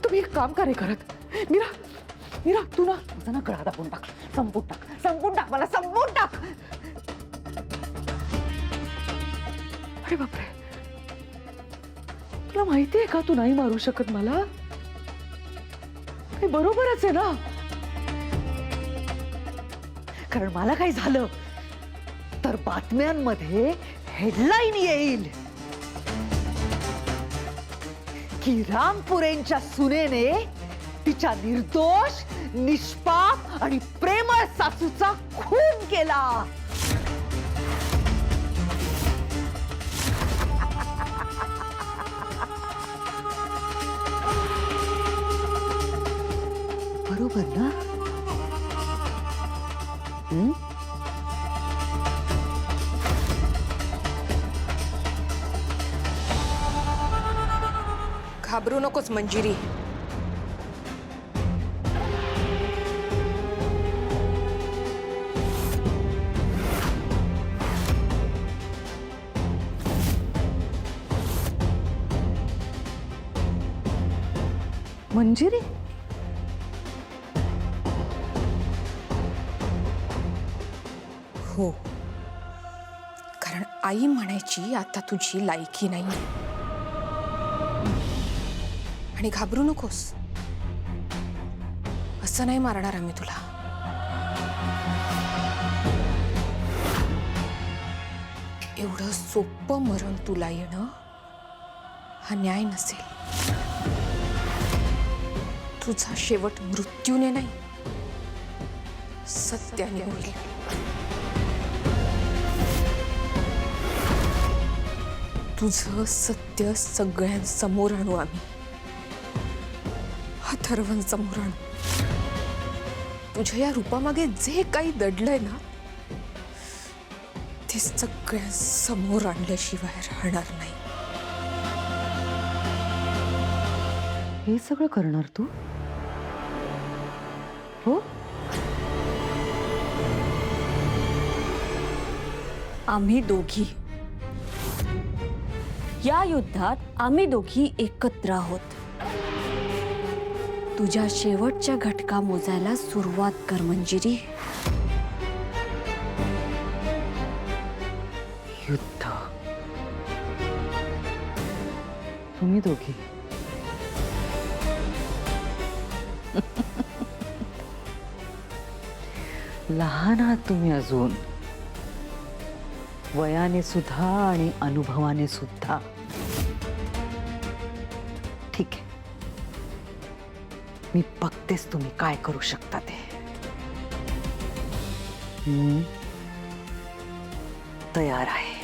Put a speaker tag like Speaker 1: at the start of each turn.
Speaker 1: तुम्ही एक काम का नाही करत? मीरा, मीरा तू ना माझा ना गळा दाबून टाक, संपून टाक, संपून टाक, मला संपून टाक. अरे बापरे, तुला माहितीये का तू नाही मारू शकत मला? हे बरोबरच आहे ना, कारण मला काही झालं तर बातम्यांमध्ये हेडलाईन येईल की रामपुरेंच्या सुनेने तिच्या निर्दोष, निष्पाप आणि प्रेमळ सासूचा खून केला. बरोबर ना?
Speaker 2: घाबरू नकोस मंजिरी.
Speaker 1: मंजिरी?
Speaker 2: हो, कारण आई म्हणायची आता तुझी लायकी नाही. आणि घाबरू नकोस, असं नाही मारणार आम्ही तुला. एवढं सोपं मरण तुला येणं हा न्याय नसेल. तुझा शेवट मृत्यूने नाही, सत्याने होईल. तुझं सत्य सगळ्यांसमोर आणू आम्ही, अथर्वांसमोर आणू. तुझ्या या रूपामागे जे काही दडलंय ना, ते सगळ्यांसमोर आणल्याशिवाय राहणार नाही.
Speaker 1: हे सगळं करणार तू? हो,
Speaker 3: आम्ही दोघी या युद्धात आम्ही दोघी एकत्र आहोत. तुझ्या शेवटच्या घटका मोजायला सुरुवात कर मंजिरी.
Speaker 1: युद्ध? तुम्ही दोघी? लहान आहात तुम्ही अजून, वयाने सुद्धा आणि अनुभवाने सुद्धा. ठीक आहे, मी बघतेच तुम्ही काय करू शकता ते. तयार आहे.